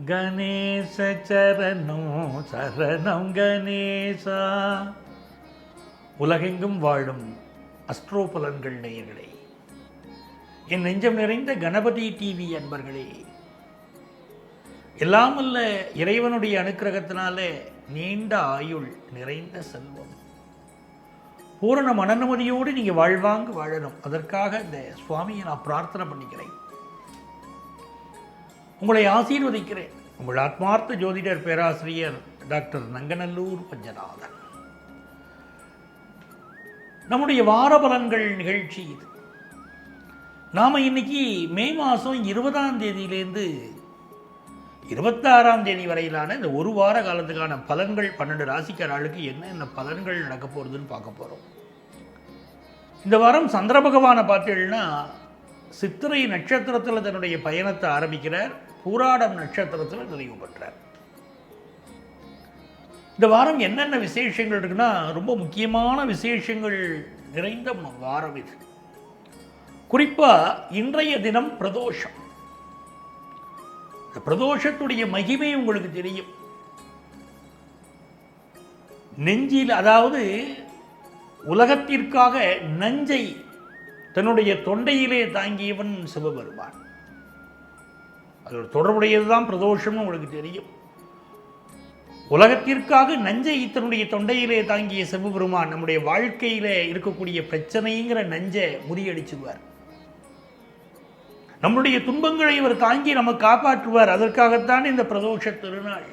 கணேச சரணோ சரணம் கணேசா. உலகெங்கும் வாழும் அஸ்ட்ரோ பலன்கள் நேயர்களே, என் நெஞ்சம் நிறைந்த கணபதி டிவி அன்பர்களே, எல்லாமல்ல இறைவனுடைய அனுக்கிரகத்தினாலே நீண்ட ஆயுள், நிறைந்த செல்வம், பூரண மனநிம்மதியோடு நீங்கள் வாழ்வாங்க வாழணும். அதற்காக இந்த சுவாமியை நான் பிரார்த்தனை பண்ணிக்கிறேன், உங்களை ஆசீர்வதிக்கிறேன். உங்கள் ஆத்மார்த்த ஜோதிடர் பேராசிரியர் டாக்டர் நங்கநல்லூர் பஞ்சநாதன். நம்முடைய வார பலன்கள் நிகழ்ச்சி இது. நாம் இன்னைக்கு மே மாதம் 20ஆம் தேதியிலேருந்து 26ஆம் தேதி வரையிலான இந்த ஒரு வார காலத்துக்கான பலன்கள், 12 ராசிக்காரர்களுக்கு என்ன பலன்கள் நடக்க போகிறதுன்னு பார்க்க போகிறோம். இந்த வாரம் சந்திர பகவானை பார்த்தீங்கன்னா சித்திரை நட்சத்திரத்தில் தன்னுடைய பயணத்தை ஆரம்பிக்கிறார், பூராடம் நட்சத்திரத்தில் நிறைவு பெற்றார். இந்த வாரம் என்னென்ன விசேஷங்கள் இருக்குன்னா, ரொம்ப முக்கியமான விசேஷங்கள் நிறைந்த வாரம் இது. குறிப்பாக இன்றைய தினம் பிரதோஷம். இந்த பிரதோஷத்துடைய மகிமை உங்களுக்கு தெரியும். நெஞ்சில், அதாவது உலகத்திற்காக நஞ்சை தன்னுடைய தொண்டையிலே தாங்கியவன் சிவபெருமான். அது தொடர்புடையதுதான் பிரதோஷம்னு உங்களுக்கு தெரியும். உலகத்திற்காக நஞ்சை தன்னுடைய தொண்டையிலே தாங்கிய சிவபெருமான் நம்முடைய வாழ்க்கையில இருக்கக்கூடிய பிரச்சனைங்கிற நஞ்சை முறியடிச்சுவார். நம்முடைய துன்பங்களை இவர் தாங்கி நம்ம காப்பாற்றுவார். அதற்காகத்தான் இந்த பிரதோஷ திருநாள்.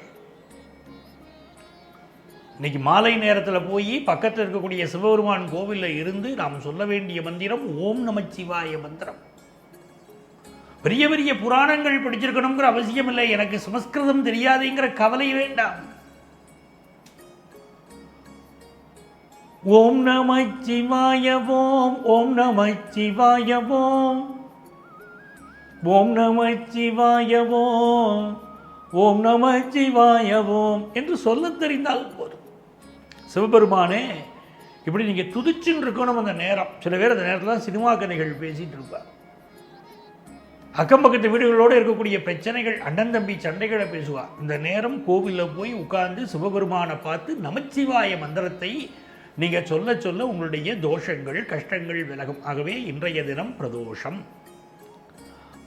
இன்னைக்கு மாலை நேரத்தில் போய் பக்கத்தில் இருக்கக்கூடிய சிவபெருமான் கோவிலில் இருந்து நாம் சொல்ல வேண்டிய மந்திரம் ஓம் நமச்சிவாய மந்திரம். பெரிய பெரிய புராணங்கள் படிச்சிருக்கணுங்கிற அவசியம் இல்லை, எனக்கு சமஸ்கிருதம் தெரியாதுங்கிற கவலை வேண்டாம். ஓம் நமச்சிவாய ஓம், ஓம் நமச்சிவாய ஓம், ஓம் நமச்சிவாய ஓம், ஓம் நமச்சிவாய ஓம் என்று சொல்ல தெரிந்தால் போதும். சிவபெருமானே இப்படி நீங்கள் துதிச்சுன்னு இருக்கணும். அந்த நேரம், சில பேர் அந்த நேரத்தில் தான் சினிமா கதைகள் பேசிகிட்டு இருப்பார். அக்கம் பக்கத்து வீடுகளோடு இருக்கக்கூடிய பிரச்சனைகள், அண்ணன் தம்பி சண்டைகளை பேசுவார். இந்த நேரம் கோவிலில் போய் உட்கார்ந்து சிவபெருமானை பார்த்து நமச்சிவாய மந்திரத்தை நீங்கள் சொல்ல சொல்ல உங்களுடைய தோஷங்கள், கஷ்டங்கள் விலகும். ஆகவே இன்றைய தினம் பிரதோஷம்.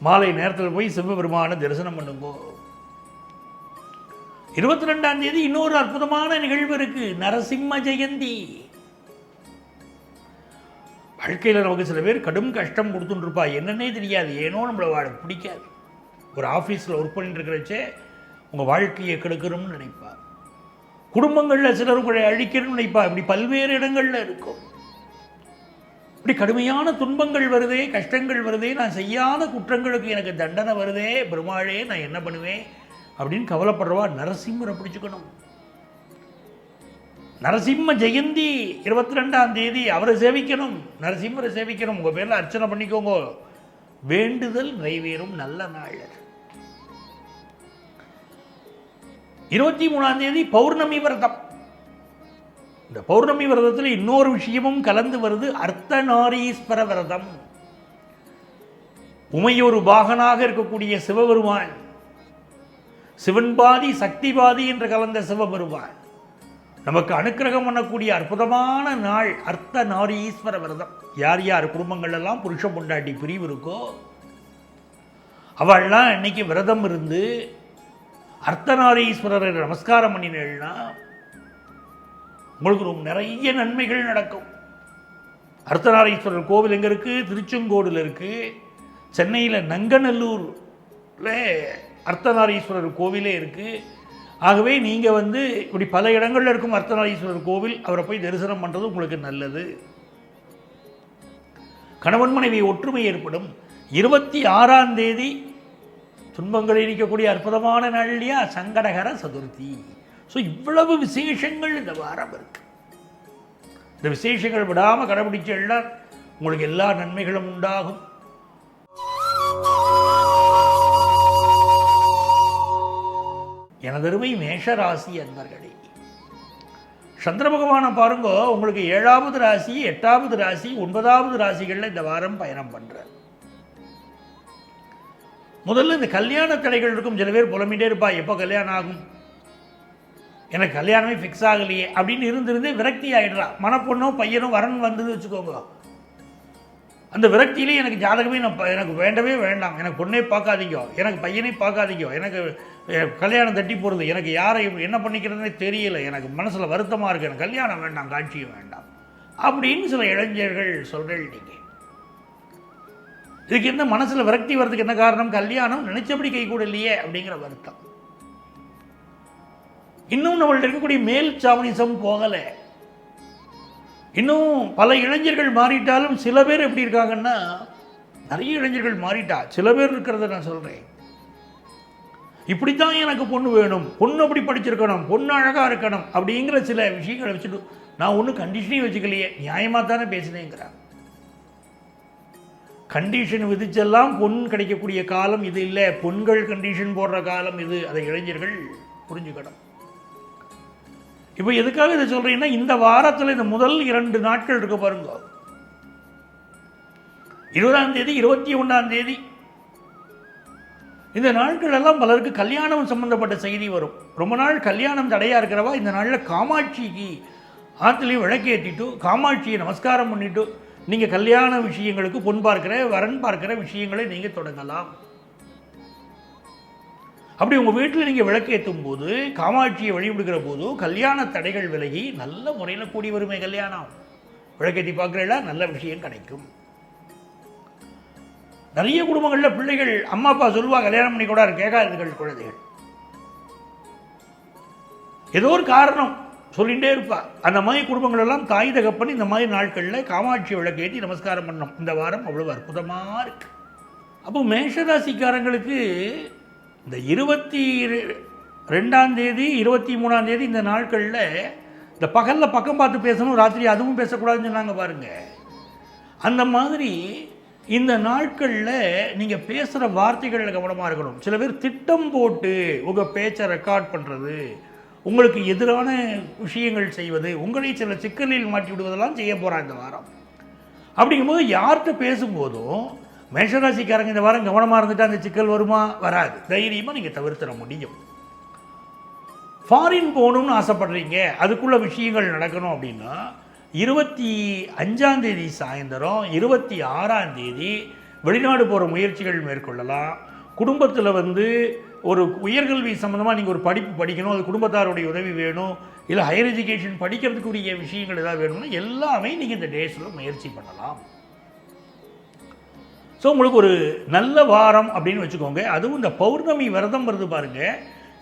மாலை நேரத்தில் போய் சிவபெருமானை தரிசனம் பண்ணுங்கோ. 22ஆம் தேதி இன்னொரு அற்புதமான நிகழ்வு இருக்கு, நரசிம்ம ஜெயந்தி. வாழ்க்கையில் நமக்கு சில பேர் கடும் கஷ்டம் கொடுத்துட்டு இருப்பா, என்னன்னே தெரியாது, ஏனோ நம்மளை வாழ பிடிக்காது. ஒரு ஆஃபீஸில் ஒர்க் பண்ணிட்டு இருக்கிறச்சே உங்கள் வாழ்க்கையை கெடுக்கணும்னு நினைப்பார். குடும்பங்களில் சிலர் உங்களை அழிக்கணும்னு நினைப்பா. இப்படி பல்வேறு இடங்களில் இருக்கும். இப்படி கடுமையான துன்பங்கள் வருதே, கஷ்டங்கள் வருதே, நான் செய்யாத குற்றங்களுக்கு எனக்கு தண்டனை வருதே, பெருமாளே நான் என்ன பண்ணுவேன் அப்படின்னு கவலைப்படுறவா நரசிம்மரை பிடிச்சுக்கணும். நரசிம்ம ஜெயந்தி 22ஆம் தேதி அவரை சேவிக்கணும், நரசிம்மரை சேவிக்கணும். உங்கள் பேரில் அர்ச்சனை பண்ணிக்கோங்க, வேண்டுதல் நிறைவேறும் நல்ல நாள். 23ஆம் தேதி பௌர்ணமி விரதம். இந்த பௌர்ணமி விரதத்தில் இன்னொரு விஷயமும் கலந்து வருது, அர்த்தநாரீஸ்வர விரதம். உமையொரு பாகனாக இருக்கக்கூடிய சிவபெருமான், சிவன்பாதி சக்திபாதி என்று கலந்த சிவபெருமான் நமக்கு அனுக்கிரகம் பண்ணக்கூடிய அற்புதமான நாள் அர்த்தநாரீஸ்வர விரதம். யார் யார் குடும்பங்கள் எல்லாம் புருஷ பொண்டாட்டி பிரிவு இருக்கோ அவள்லாம் இன்னைக்கு விரதம் இருந்து அர்த்தநாரீஸ்வரரை நமஸ்காரம் பண்ணினா உங்களுக்கு ரொம்ப நிறைய நன்மைகள் நடக்கும். அர்த்தநாரீஸ்வரர் கோவில் எங்கே இருக்குது? திருச்செங்கோடில் இருக்குது. சென்னையில் நங்கநல்லூரில் அர்த்தநாரீஸ்வரர் கோவிலே இருக்குது. ஆகவே நீங்கள் இப்படி பல இடங்களில் இருக்கும் அர்த்தநாரீஸ்வரர் கோவில், அவரை போய் தரிசனம் பண்ணுறது உங்களுக்கு நல்லது. கணவன் மனைவி ஒற்றுமை ஏற்படும். 26ஆம் தேதி துன்பங்களை நீக்கக்கூடிய அற்புதமான நாள் இல்லையா, சங்கடகர சதுர்த்தி. ஸோ இவ்வளவு விசேஷங்கள் இந்த வாரம் இருக்கு. இந்த விசேஷங்கள் விடாமல் கடைபிடிச்சா உங்களுக்கு எல்லா நன்மைகளும் உண்டாகும். எனதருமை மேஷராசி அன்பர்களே, சந்திர பகவானை பாருங்க, உங்களுக்கு 7வது ராசி, 8வது ராசி, 9வது ராசிகளில் இந்த வாரம் பயணம் பண்ணுறார். முதல்ல இந்த கல்யாண தடைகள் இருக்கும். சில பேர் புலம்பிகிட்டே இருப்பா, எப்போ கல்யாணம் ஆகும், எனக்கு கல்யாணமே ஃபிக்ஸ் ஆகலையே அப்படின்னு இருந்திருந்தே விரக்தி ஆகிடுறா. மனப்பொண்ணோ பையனோ வரன் வந்தது வச்சுக்கோங்க, அந்த விரக்தியிலே எனக்கு ஜாதகமே எனக்கு வேண்டவே வேண்டாம், எனக்கு பொண்ணே பார்க்காதீங்க, எனக்கு பையனே பார்க்காதீங்க, எனக்கு கல்யாணம் தட்டி போகிறது, எனக்கு யாரை என்ன பண்ணிக்கிறதுனே தெரியல, எனக்கு மனசில் வருத்தமாக இருக்குது, எனக்கு கல்யாணம் வேண்டாம், காட்சியும் வேண்டாம் அப்படின்னு சில இளைஞர்கள் சொல்கிறேன். நீங்கள் இதுக்கு என்ன மனசில் விரக்தி வர்றதுக்கு என்ன காரணம்? கல்யாணம் நினைச்சபடி கை கூட இல்லையே அப்படிங்கிற வருத்தம். இன்னும் நம்மள்ட்ட இருக்கக்கூடிய மேல் சாவனிசம் போகலை. இன்னும் பல இளைஞர்கள் மாறிட்டாலும் சில பேர் எப்படி இருக்காங்கன்னா, நிறைய இளைஞர்கள் மாறிட்டா, சில பேர் இருக்கிறத நான் சொல்கிறேன். இப்படித்தான் எனக்கு பொண்ணு வேணும், பொண்ணு அப்படி படிச்சிருக்கணும், பொண்ணு அழகாக இருக்கணும் அப்படிங்கிற சில விஷயங்களை வச்சுட்டு நான் ஒன்றும் கண்டிஷனையும் வச்சுக்கலையே, நியாயமாக தானே பேசினேங்கிறாங்க. கண்டிஷன் விதிச்செல்லாம் பொன் கிடைக்கக்கூடிய காலம் இது இல்லை, பொண்கள் கண்டிஷன் போடுற காலம் இது. அதை இளைஞர்கள் புரிஞ்சுக்கணும். இப்போ எதுக்காக இதை சொல்கிறீங்கன்னா, இந்த வாரத்தில் இந்த முதல் 2 நாட்கள் இருக்க பாருங்க, 20ஆம் தேதி 21ஆம் தேதி, இந்த நாட்கள் எல்லாம் பலருக்கு கல்யாணம் சம்பந்தப்பட்ட செய்தி வரும். ரொம்ப நாள் கல்யாணம் தடையாக இருக்கிறவா இந்த நாளில் காமாட்சிக்கு ஆற்றுலையும் விளக்கேற்றிட்டு காமாட்சியை நமஸ்காரம் பண்ணிவிட்டு நீங்கள் கல்யாண விஷயங்களுக்கு பொன் பார்க்கிற வரன் பார்க்கிற விஷயங்களை நீங்கள் தொடங்கலாம். அப்படி உங்கள் வீட்டில் நீங்கள் விளக்கேற்றும் போது, காமாட்சியை வழிபடுகிற போது கல்யாண தடைகள் விலகி நல்ல முறையில் கூடி வருமே. கல்யாணம் விளக்கேற்றி பார்க்குறீங்களா, நல்ல விஷயம் கிடைக்கும். நிறைய குடும்பங்களில் பிள்ளைகள் அம்மா அப்பா சொல்லுவா கல்யாணம் பண்ணி கூட கேட்காதுகள் குழந்தைகள், ஏதோ ஒரு காரணம் சொல்லிகிட்டே இருப்பா. அந்த மாதிரி குடும்பங்கள் எல்லாம் தாய் தகப்பன் இந்த மாதிரி நாட்களில் காமாட்சி விளக்கேற்றி நமஸ்காரம் பண்ணோம். இந்த வாரம் அவ்வளவு அற்புதமாக இருக்கு. அப்போ மேஷராசிக்காரங்களுக்கு இந்த 22ஆம் தேதி 23ஆம் தேதி இந்த நாட்களில் இந்த பகலில் பக்கம் பார்த்து பேசணும், ராத்திரி அதுவும் பேசக்கூடாதுன்னு சொன்னாங்க பாருங்க. அந்த மாதிரி இந்த நாட்களில் நீங்கள் பேசுகிற வார்த்தைகளில் கவனமாக இருக்கணும். சில பேர் திட்டம் போட்டு உங்கள் பேச்சை ரெக்கார்ட் பண்ணுறது, உங்களுக்கு எதிரான விஷயங்கள் செய்வது, உங்களை சில சிக்கலில் மாட்டி விடுவதெல்லாம் செய்ய போகிறாங்க இந்த வாரம். அப்படிங்கும்போது யார்கிட்ட பேசும்போதும் மேஷராசிக்காரங்க இந்த வாரம் கவனமாக இருந்துட்டு அந்த சிக்கல் வருமா? வராது. தைரியமாக நீங்கள் தவிர்த்திட முடியும். ஃபாரின் போகணும்னு ஆசைப்படுறீங்க, அதுக்குள்ள விஷயங்கள் நடக்கணும் அப்படின்னா 25ஆம் தேதி சாயந்தரம் 26ஆம் தேதி வெளிநாடு போகிற முயற்சிகள் மேற்கொள்ளலாம். குடும்பத்தில் ஒரு உயர்கல்வி சம்மந்தமாக நீங்கள் ஒரு படிப்பு படிக்கணும், அது குடும்பத்தாருடைய உதவி வேணும், இல்லை ஹையர் எஜுகேஷன் படிக்கிறதுக்குரிய விஷயங்கள் ஏதாவது வேணும்னா எல்லாமே நீங்கள் இந்த டேஸில் முயற்சி பண்ணலாம். ஸோ உங்களுக்கு ஒரு நல்ல வாரம் அப்படின்னு வச்சுக்கோங்க. அதுவும் இந்த பௌர்ணமி விரதம் வருது பாருங்கள்,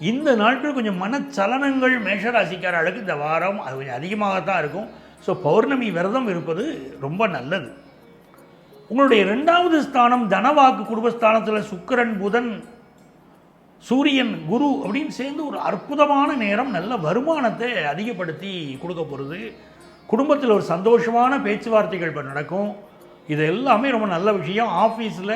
இந்த நாட்கள் கொஞ்சம் மனச்சலனங்கள் மேஷராசிக்காரர்களுக்கு இந்த வாரம் அது கொஞ்சம் அதிகமாகத்தான் இருக்கும். ஸோ பௌர்ணமி விரதம் இருப்பது ரொம்ப நல்லது. உங்களுடைய 2வது ஸ்தானம் தனவாக்கு குடும்பஸ்தானத்தில் சுக்கிரன் புதன் சூரியன் குரு அப்படின்னு சேர்ந்து ஒரு அற்புதமான நேரம், நல்ல வருமானத்தை அதிகப்படுத்தி கொடுக்க போகிறது. குடும்பத்தில் ஒரு சந்தோஷமான பேச்சுவார்த்தைகள் இப்போ நடக்கும். இது எல்லாமே ரொம்ப நல்ல விஷயம். ஆஃபீஸில்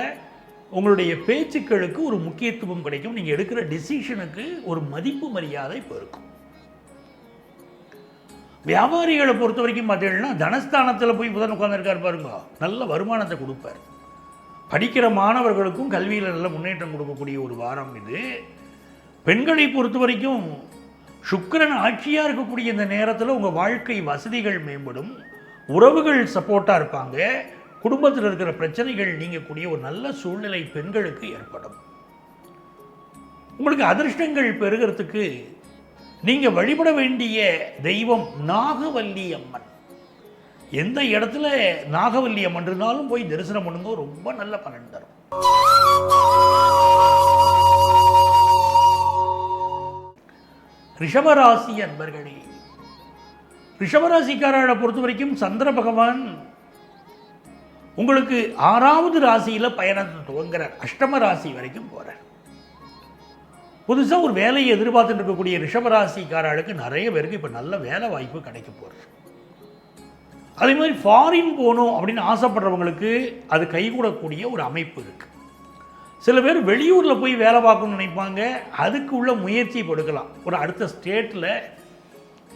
உங்களுடைய பேச்சுக்களுக்கு ஒரு முக்கியத்துவம் கிடைக்கும். நீங்கள் எடுக்கிற டிசிஷனுக்கு ஒரு மதிப்பு மரியாதை இப்போ இருக்கும். வியாபாரிகளை பொறுத்த வரைக்கும் பார்த்தீங்கன்னா, தனஸ்தானத்தில் போய் புதன் உட்கார்ந்துருக்கார் பாருங்க, நல்ல வருமானத்தை கொடுப்பார். படிக்கிற மாணவர்களுக்கும் கல்வியில் நல்ல முன்னேற்றம் கொடுக்கக்கூடிய ஒரு வாரம் இது. பெண்களை பொறுத்த வரைக்கும் சுக்கிரன் ஆட்சியாக இருக்கக்கூடிய இந்த நேரத்தில் உங்கள் வாழ்க்கை வசதிகள் மேம்படும், உறவுகள் சப்போர்ட்டாக இருப்பாங்க, குடும்பத்தில் இருக்கிற பிரச்சனைகள் நீங்கக்கூடிய ஒரு நல்ல சூழ்நிலை பெண்களுக்கு ஏற்படும். உங்களுக்கு அதிர்ஷ்டங்கள் பெறுகிறதுக்கு நீங்கள் வழிபட வேண்டிய தெய்வம் நாகவல்லி அம்மன். எந்த இடத்துல நாகவல்லி அம்மன் இருந்தாலும் போய் தரிசனம் பண்ணுங்க, ரொம்ப நல்ல பலன் தரும். ரிஷபராசி அன்பர்களே, ரிஷபராசிக்காரர்களை பொறுத்த வரைக்கும் சந்திர பகவான் உங்களுக்கு 6வது ராசியில் பயணத்தை துவங்குறார், அஷ்டம ராசி வரைக்கும் போகிறார். புதுசாக ஒரு வேலையை எதிர்பார்த்துட்டு இருக்கக்கூடிய ரிஷபராசிக்காரர்களுக்கு நிறைய பேருக்கு இப்போ நல்ல வேலை வாய்ப்பு கிடைக்க போகிறது. அதே மாதிரி ஃபாரின் போகணும் அப்படின்னு ஆசைப்படுறவங்களுக்கு அது கைகூடக்கூடிய ஒரு அமைப்பு இருக்குது. சில பேர் வெளியூரில் போய் வேலை பார்க்கணும்னு நினைப்பாங்க, அதுக்கு உள்ள முயற்சி கொடுக்கலாம். ஒரு அடுத்த ஸ்டேட்டில்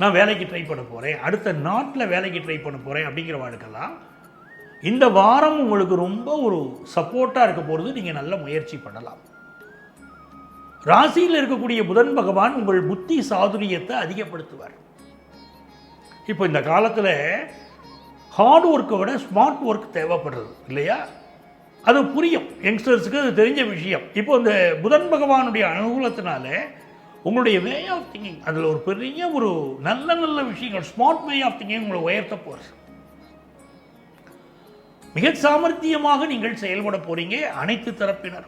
நான் வேலைக்கு ட்ரை பண்ண போகிறேன், அடுத்த நாட்டில் வேலைக்கு ட்ரை பண்ண போகிறேன் அப்படிங்கிறவாளுக்கெல்லாம் இந்த வாரம் உங்களுக்கு ரொம்ப ஒரு சப்போர்ட்டாக இருக்க போகிறது. நீங்கள் நல்ல முயற்சி பண்ணலாம். ராசியில் இருக்கக்கூடிய புதன் பகவான் உங்கள் புத்தி சாதுரியத்தை அதிகப்படுத்துவார். இப்போ இந்த காலத்தில் ஹார்ட் ஒர்க்கை விட ஸ்மார்ட் ஒர்க் தேவைப்படுறது இல்லையா? அது புரியும், யங்ஸ்டர்ஸுக்கு அது தெரிஞ்ச விஷயம். இப்போ இந்த புதன் பகவானுடைய அனுகூலத்தினால உங்களுடைய வே ஆஃப் திங்கிங், அதில் ஒரு பெரிய ஒரு நல்ல நல்ல விஷயங்கள், ஸ்மார்ட் வே ஆஃப் திங்கிங் உங்களை உயர்த்த போகிறது. மிக சாமர்த்தியமாக நீங்கள் செயல்பட போறீங்க. அனைத்து தரப்பினர்.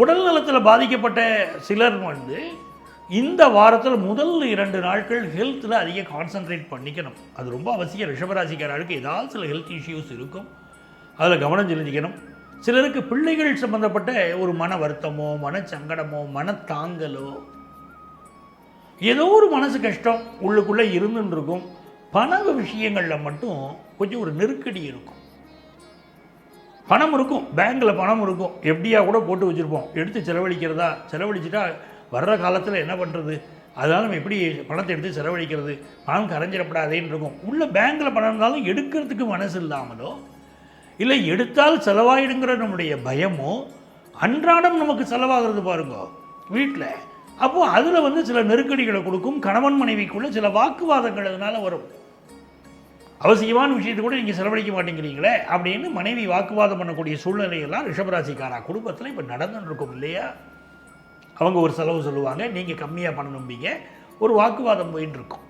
உடல் நலத்தில் பாதிக்கப்பட்ட சிலர் இந்த வாரத்தில் முதல் 2 நாட்கள் ஹெல்த்தில் அதிக கான்சன்ட்ரேட் பண்ணிக்கணும். அது ரொம்ப அவசியம். ரிஷபராசிக்காரருக்கு ஏதாவது சில ஹெல்த் இஷ்யூஸ் இருக்கும், அதில் கவனம் செலுத்திக்கணும். சிலருக்கு பிள்ளைகள் சம்பந்தப்பட்ட ஒரு மன வருத்தமோ மனச்சங்கடமோ மனத்தாங்கலோ ஏதோ ஒரு மனசு கஷ்டம் உள்ளுக்குள்ளே இருந்துன்னு இருக்கும். பண விஷயங்களில் மட்டும் கொஞ்சம் ஒரு நெருக்கடி இருக்கும். பணம் இருக்கும், பேங்க்கில் பணம் இருக்கும், எப்படியா கூட போட்டு வச்சுருப்போம், எடுத்து செலவழிக்கிறதா, செலவழிச்சிட்டா வர்ற காலத்தில் என்ன பண்ணுறது, அதனால் நம்ம எப்படி பணத்தை எடுத்து செலவழிக்கிறது, பணம் கரைஞ்சிடப்படாதேன்னு இருக்கும். உள்ள பேங்க்கில் பணம் இருந்தாலும் எடுக்கிறதுக்கு மனசு இல்லாமலோ இல்லை எடுத்தால் செலவாயிடுங்கிற நம்முடைய பயமோ அன்றாடம் நமக்கு செலவாகிறது பாருங்க வீட்டில். அப்போது அதில் சில நெருக்கடிகளை கொடுக்கும். கணவன் மனைவிக்குள்ளே சில வாக்குவாதங்கள் அதனால் வரும். அவசியமான விஷயத்தை கூட நீங்கள் செலவழிக்க மாட்டேங்கிறீங்களே அப்படின்னு மனைவி வாக்குவாதம் பண்ணக்கூடிய சூழ்நிலையெல்லாம் ரிஷபராசிக்காரா குடும்பத்தில் இப்போ நடந்துருக்கும் இல்லையா? அவங்க ஒரு செலவு சொல்லுவாங்க, நீங்கள் கம்மியாக பண்ணணும்பீங்க, ஒரு வாக்குவாதம் போயின்னு இருக்கும்.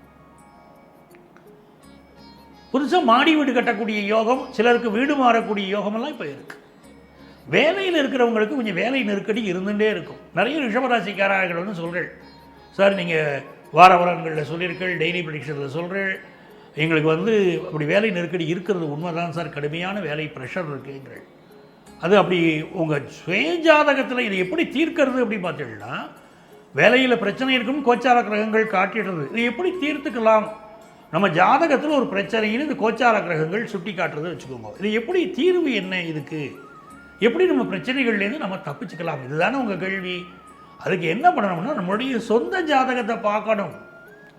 புதுசாக மாடி வீடு கட்டக்கூடிய யோகம், சிலருக்கு வீடு மாறக்கூடிய யோகமெல்லாம் இப்போ இருக்குது. வேலையில் இருக்கிறவங்களுக்கு கொஞ்சம் வேலை நெருக்கடி இருந்துகிட்டே இருக்கும். நிறைய ரிஷபராசிக்காரர்கள் சொல்கிறேன், சார் நீங்கள் வார வாரங்களில் சொல்லியிருக்கள், டெய்லி ப்ரெடிக்ஷனில் சொல்கிறேன், எங்களுக்கு அப்படி வேலை நெருக்கடி இருக்கிறது உண்மைதான் சார், கடுமையான வேலை ப்ரெஷர் இருக்குங்கள். அது அப்படி உங்கள் சுயஜாதகத்தில் இதை எப்படி தீர்க்கிறது அப்படின்னு பார்த்தீங்கன்னா, வேலையில் பிரச்சனை இருக்கும், கோச்சார கிரகங்கள் காட்டிடுறது. இதை எப்படி தீர்த்துக்கலாம்? நம்ம ஜாதகத்தில் ஒரு பிரச்சனைன்னு இந்த கோச்சார கிரகங்கள் சுட்டி காட்டுறது வச்சுக்கோங்க. இது எப்படி தீர்வு என்ன, இதுக்கு எப்படி நம்ம பிரச்சனைகள்லேருந்து நம்ம தப்பிச்சுக்கலாம், இதுதானே உங்கள் கேள்வி. அதுக்கு என்ன பண்ணணும்னா நம்மளுடைய சொந்த ஜாதகத்தை பார்க்கணும்.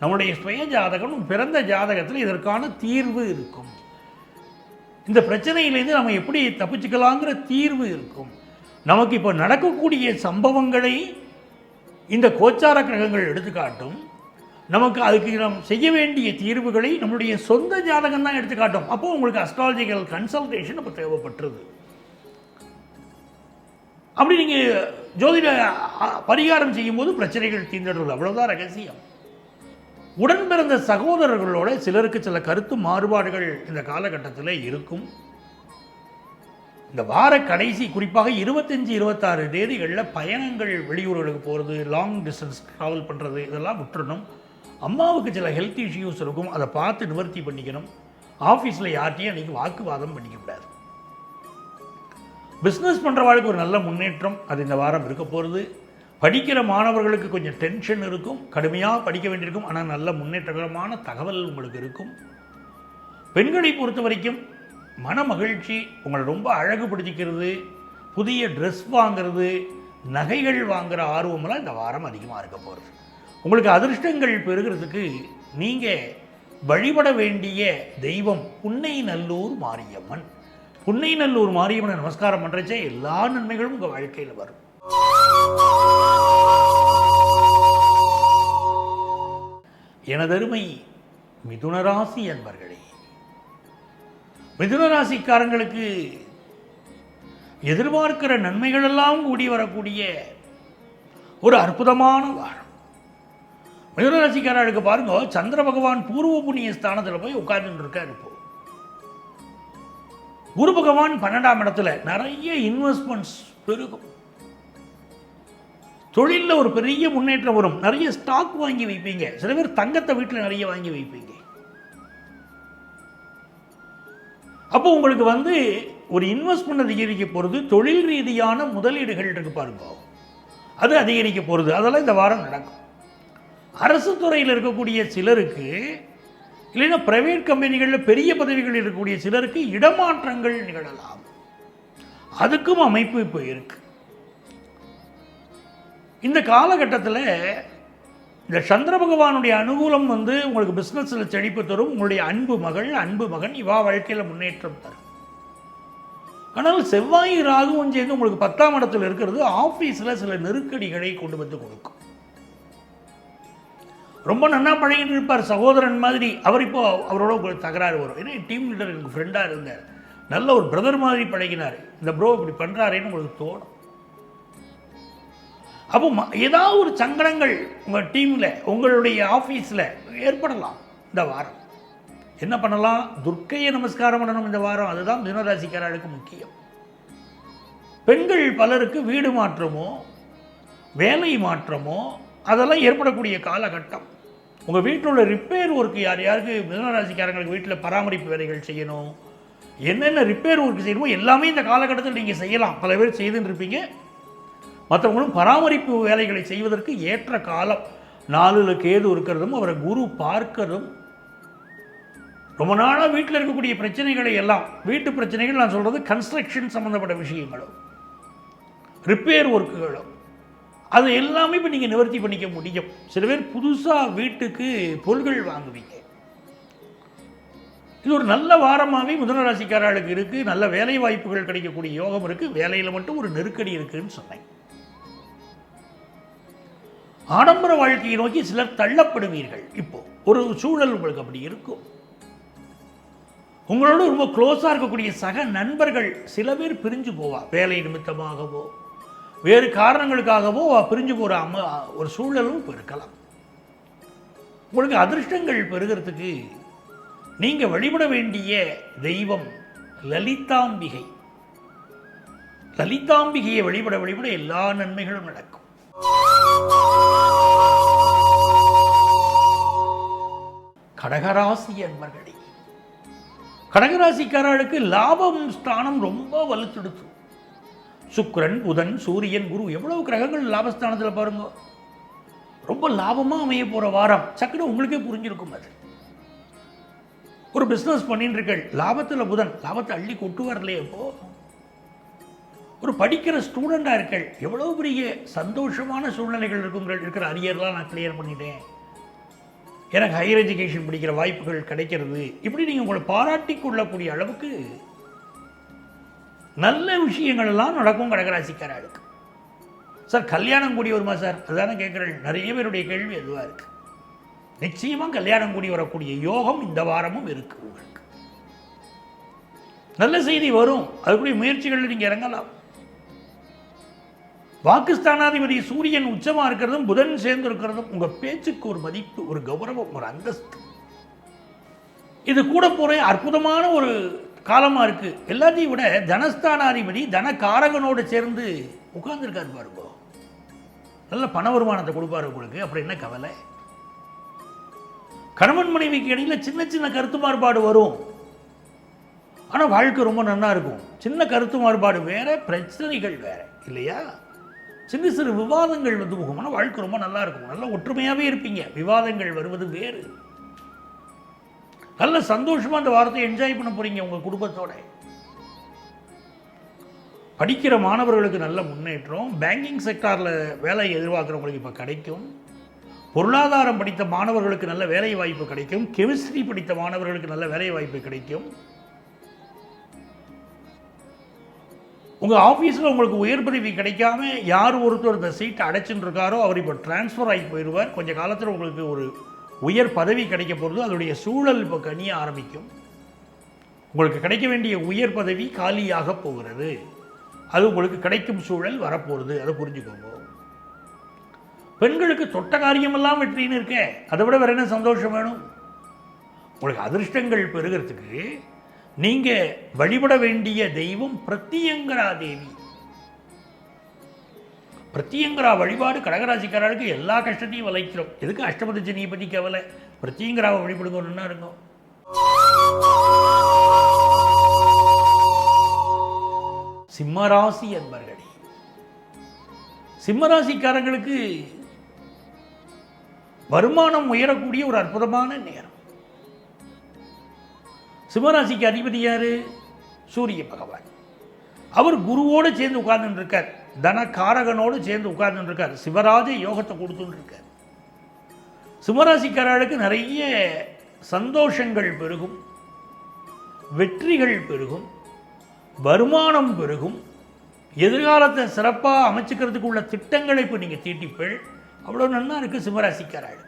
நம்முடைய சுய ஜாதகம், பிறந்த ஜாதகத்தில் இதற்கான தீர்வு இருக்கும். இந்த பிரச்சனையிலேருந்து நம்ம எப்படி தப்பிச்சுக்கலாங்கிற தீர்வு இருக்கும். நமக்கு இப்போ நடக்கக்கூடிய சம்பவங்களை இந்த கோச்சார கிரகங்கள் எடுத்துக்காட்டும். நமக்கு அதுக்கு நாம் செய்ய வேண்டிய தீர்வுகளை நம்மளுடைய சொந்த ஜாதகம் தான் எடுத்துக்காட்டும். அப்போது உங்களுக்கு அஸ்ட்ராலஜிக்கல் கன்சல்டேஷன் அப்போ தேவைப்பட்டுருது. அப்படி நீங்கள் ஜோதிட பரிகாரம் செய்யும்போது பிரச்சனைகள் தீர்ந்துடுறது, அவ்வளோதான் ரகசியம். உடன் பிறந்த சகோதரர்களோட சிலருக்கு சில கருத்து மாறுபாடுகள் இந்த காலகட்டத்தில் இருக்கும். இந்த வார கடைசி குறிப்பாக 25-26 தேதிகளில் பயணங்கள், வெளியூர்களுக்கு போகிறது, லாங் டிஸ்டன்ஸ் ட்ராவல் பண்ணுறது, இதெல்லாம் விட்டுறணும். அம்மாவுக்கு சில ஹெல்த் இஷ்யூஸ் இருக்கும், அதை பார்த்து நிவர்த்தி பண்ணிக்கணும். ஆஃபீஸில் யார்ட்டையும் அன்றைக்கி வாக்குவாதம் பண்ணிக்கக்கூடாது. பிஸ்னஸ் பண்ணுறவாளுக்கு ஒரு நல்ல முன்னேற்றம் அது இந்த வாரம் இருக்க போகிறது. படிக்கிற மாணவர்களுக்கு கொஞ்சம் டென்ஷன் இருக்கும், கடுமையாக படிக்க வேண்டியிருக்கும், ஆனால் நல்ல முன்னேற்றகரமான தகவல் உங்களுக்கு இருக்கும். பெண்களை பொறுத்த வரைக்கும் மன மகிழ்ச்சி, உங்களை ரொம்ப அழகுபடுத்திக்கிறது, புதிய ட்ரெஸ் வாங்கிறது, நகைகள் வாங்குகிற ஆர்வமெல்லாம் இந்த வாரம் அதிகமாக இருக்க போகிறது. உங்களுக்கு அதிர்ஷ்டங்கள் பெறுகிறதுக்கு நீங்கள் வழிபட வேண்டிய தெய்வம் புன்னைநல்லூர் மாரியம்மன். புன்னைநல்லூர் மாரியம்மனை நமஸ்காரம் பண்ணுறச்சே எல்லா நன்மைகளும் உங்கள் வாழ்க்கையில் வரும். எனதருமை மிதுனராசி அன்பர்களே, மிதுனராசிக்காரங்களுக்கு எதிர்பார்க்கிற நன்மைகளெல்லாம் கூடி வரக்கூடிய ஒரு அற்புதமான வாரம். மிதுனராசிக்காரர்களுக்கு பாருங்க, சந்திர பகவான் பூர்வ புண்ணிய ஸ்தானத்தில் போய் உட்கார்ந்துட்டு இருக்கார். இப்போ குரு பகவான் 12ஆம் இடத்துல, நிறைய இன்வெஸ்ட்மெண்ட்ஸ் பெருகும், தொழிலில் ஒரு பெரிய முன்னேற்றம் வரும், நிறைய ஸ்டாக் வாங்கி வைப்பீங்க, சில பேர் தங்கத்தை வீட்டில் நிறைய வாங்கி வைப்பீங்க. அப்போ உங்களுக்கு ஒரு இன்வெஸ்ட்மெண்ட் அதிகரிக்க போகிறது, தொழில் ரீதியான முதலீடுகள் இருக்கு பாருங்க, அது அதிகரிக்க போகிறது. அதெல்லாம் இந்த வாரம் நடக்கும். அரசு துறையில் இருக்கக்கூடிய சிலருக்கு, இல்லைன்னா பிரைவேட் கம்பெனிகளில் பெரிய பதவிகள் இருக்கக்கூடிய சிலருக்கு இடமாற்றங்கள் நிகழலாம். அதுக்கும் அமைப்பு இப்போ இருக்கு. இந்த காலகட்டத்தில் இந்த சந்திர பகவானுடைய அனுகூலம் உங்களுக்கு பிஸ்னஸில் செழிப்பு தரும். உங்களுடைய அன்பு மகள், அன்பு மகன் இவா வாழ்க்கையில் முன்னேற்றம் தரும். ஆனால் செவ்வாய் ராகுவும் சேர்ந்து உங்களுக்கு 10ஆம் இடத்துல இருக்கிறது ஆஃபீஸில் சில நெருக்கடிகளை கொண்டு வந்து கொடுக்கும். ரொம்ப நன்னா பழகிட்டு இருப்பார், சகோதரன் மாதிரி. அவர் இப்போ அவரோட உங்களுக்கு தகராறு வரும். ஏன்னா டீம் லீடர் எனக்கு ஃப்ரெண்டாக இருந்தார், நல்ல ஒரு பிரதர் மாதிரி பழகினார், இந்த ப்ரோ இப்படி பண்ணுறாருன்னு உங்களுக்கு தோணும். அப்போ ஏதாவது ஒரு சங்கடங்கள் உங்கள் டீமில் உங்களுடைய ஆஃபீஸில் ஏற்படலாம். இந்த வாரம் என்ன பண்ணலாம்? துர்க்கையை நமஸ்காரம் பண்ணணும் இந்த வாரம். அதுதான் மிதுனராசிக்காரர்களுக்கு முக்கியம். பெண்கள் பலருக்கு வீடு மாற்றமோ வேலை மாற்றமோ அதெல்லாம் ஏற்படக்கூடிய காலகட்டம். உங்கள் வீட்டில் உள்ள ரிப்பேர் ஒர்க்கு யாருக்கு மிதுனராசிக்காரங்களுக்கு வீட்டில் பராமரிப்பு வேலைகள் செய்யணும், என்னென்ன ரிப்பேர் ஒர்க் செய்யணுமோ எல்லாமே இந்த காலகட்டத்தில் நீங்கள் செய்யலாம். பல பேர் செய்துன்னு இருப்பீங்க. மற்றவங்களும் பராமரிப்பு வேலைகளை செய்வதற்கு ஏற்ற காலம். 4ல் கேது இருக்கிறதும் அவரை குரு பார்க்கறதும் ரொம்ப நாளாக வீட்டில் இருக்கக்கூடிய பிரச்சனைகளை எல்லாம், வீட்டு பிரச்சனைகள் நான் சொல்கிறது கன்ஸ்ட்ரக்ஷன் சம்மந்தப்பட்ட விஷயங்களும் ரிப்பேர் ஒர்க்குகளும் அது எல்லாமே இப்போ நீங்கள் நிவர்த்தி பண்ணிக்க முடியும். சில பேர் புதுசாக வீட்டுக்கு பொருள்கள் வாங்குவீங்க. இது ஒரு நல்ல வாரமாகவே மிதுனராசிக்காரர்களுக்கு இருக்குது. நல்ல வேலை வாய்ப்புகள் கிடைக்கக்கூடிய யோகம் இருக்குது. வேலையில் மட்டும் ஒரு நெருக்கடி இருக்குதுன்னு சொன்னேன். ஆடம்பர வாழ்க்கையை நோக்கி சிலர் தள்ளப்படுவீர்கள். இப்போ ஒரு சூழல் உங்களுக்கு அப்படி இருக்கும். உங்களோட ரொம்ப க்ளோஸாக இருக்கக்கூடிய சக நண்பர்கள் சில பேர் பிரிஞ்சு போவா, வேலை நிமித்தமாகவோ வேறு காரணங்களுக்காகவோ பிரிஞ்சு போகிற ஒரு சூழலும் இப்போ இருக்கலாம். உங்களுக்கு அதிர்ஷ்டங்கள் பெறுகிறதுக்கு நீங்கள் வழிபட வேண்டிய தெய்வம் லலிதாம்பிகை. லலிதாம்பிகையை வழிபட வழிபட எல்லா நன்மைகளும் நடக்கும். கடகராசி என்பர்களே, கடகராசிக்காரர்களுக்கு லாபம் ஸ்தானம் ரொம்ப வலுத்தெடுத்து. சுக்கிரன், புதன், சூரியன், குரு, எவ்வளவு கிரகங்கள் லாபஸ்தானத்தில் பாருங்க. ரொம்ப லாபமாக அமைய போகிற வாரம். சக்குன்னு உங்களுக்கே புரிஞ்சிருக்கும். அது ஒரு பிஸ்னஸ் பண்ணிட்டு இருக்கள், லாபத்தில் புதன், லாபத்தை அள்ளி கொட்டு வரலையே. இப்போ ஒரு படிக்கிற ஸ்டூடெண்டாக இருக்கள், எவ்வளோ பெரிய சந்தோஷமான சூழ்நிலைகள் இருக்கிற அரியர்லாம் நான் கிளியர் பண்ணிட்டேன், எனக்கு ஹையர் எஜுகேஷன் படிக்கிற வாய்ப்புகள் கிடைக்கிறது, இப்படி நீங்கள் உங்களை பாராட்டி கொள்ளக்கூடிய அளவுக்கு நல்ல விஷயங்கள் எல்லாம் நடக்கும் கடகராசிக்காரர்களுக்கு. சார் கல்யாணம் கூடி வருமா சார்? அதுதானே கேட்குறேன். நிறைய பேருடைய கேள்வி அதுவாக இருக்குது. நிச்சயமாக கல்யாணம் கூடி வரக்கூடிய யோகம் இந்த வாரமும் இருக்குது. உங்களுக்கு நல்ல செய்தி வரும். அதுக்குரிய முயற்சிகளில் நீங்கள் இறங்கலாம். வாக்குஸ்தானாதிபதி சூரியன் உச்சமாக இருக்கிறதும் புதன் சேர்ந்து இருக்கிறதும் உங்கள் பேச்சுக்கு ஒரு மதிப்பு, ஒரு கௌரவம், ஒரு அந்தஸ்து, இது கூட போகிற அற்புதமான ஒரு காலமாக இருக்குது. எல்லாத்தையும் விட தனஸ்தானாதிபதி தனகாரகனோடு சேர்ந்து உட்கார்ந்துருக்காரு பாருங்க. நல்ல பண வருமானத்தை கொடுப்பாரு உங்களுக்கு. அப்புறம் என்ன கவலை? கணவன் மனைவிக்கு இடையில் சின்ன சின்ன கருத்து மாறுபாடு வரும், ஆனால் வாழ்க்கை ரொம்ப நல்லா இருக்கும். சின்ன கருத்து மாறுபாடு வேற, பிரச்சனைகள் வேற இல்லையா? சின்ன சிறு விவாதங்கள் வந்து போகும், ஆனால் வாழ்க்கை ரொம்ப நல்லா இருக்கும். நல்ல ஒற்றுமையாகவே இருப்பீங்க. விவாதங்கள் வருவது வேறு. நல்ல சந்தோஷமாக அந்த வாரத்தை என்ஜாய் பண்ண போகிறீங்க உங்கள் குடும்பத்தோட. படிக்கிற மாணவர்களுக்கு நல்ல முன்னேற்றம். பேங்கிங் செக்டாரில் வேலை எதிர்பார்க்குறவங்களுக்கு இப்போ கிடைக்கும். பொருளாதாரம் படித்த மாணவர்களுக்கு நல்ல வேலை வாய்ப்பு கிடைக்கும். கெமிஸ்ட்ரி படித்த மாணவர்களுக்கு நல்ல வேலை வாய்ப்பு கிடைக்கும். உங்கள் ஆஃபீஸில் உங்களுக்கு உயர் பதவி கிடைக்காம யார் ஒருத்தர் இந்த சீட்டை அடைச்சுட்டு இருக்காரோ அவர் இப்போ டிரான்ஸ்ஃபர் ஆகி போயிடுவார். கொஞ்சம் காலத்தில் உங்களுக்கு ஒரு உயர் பதவி கிடைக்க போகிறது. அதோடைய சூழல் இப்போ கனிய ஆரம்பிக்கும். உங்களுக்கு கிடைக்க வேண்டிய உயர் பதவி காலியாக போகிறது. அது உங்களுக்கு கிடைக்கும் சூழல் வரப்போகிறது. அதை புரிஞ்சுக்கோங்க. பெண்களுக்கு தொட்ட காரியமெல்லாம் வெற்றின்னு இருக்கே, அதை விட வேற என்ன சந்தோஷம் வேணும்? உங்களுக்கு அதிர்ஷ்டங்கள் பெறுகிறதுக்கு நீங்கள் வழிபட வேண்டிய தெய்வம் பிரத்யங்கரா தேவி. பிரத்யங்கரா வழிபாடு கடகராசிக்காரர்களுக்கு எல்லா கஷ்டத்தையும் விளைக்கிறோம். எதுக்கு அஷ்டமதி சனியை பற்றி கவலை? பிரத்யங்கராவை வழிபடுங்கன்னு இருக்கும். சிம்மராசி என்பர்களே, சிம்மராசிக்காரங்களுக்கு வருமானம் உயரக்கூடிய ஒரு அற்புதமான நேரம். சிம்மராசிக்கு அதிபதி யாரு? சூரிய பகவான். அவர் குருவோடு சேர்ந்து உட்கார்ந்து இருக்கார். தனகாரகனோடு சேர்ந்து உட்கார்ந்து இருக்கார். சிவராஜ யோகத்தை கொடுத்துட்டு இருக்கார். சிம்மராசிக்காரர்களுக்கு நிறைய சந்தோஷங்கள் பெருகும், வெற்றிகள் பெருகும், வருமானம் பெருகும், எதிர்காலத்தை சிறப்பாக அமைச்சுக்கிறதுக்கு உள்ள திட்டங்களை இப்போ நீங்கள் தீட்டிப்பீள். அவ்வளோ நல்லா இருக்குது சிம்மராசிக்காரர்களுக்கு.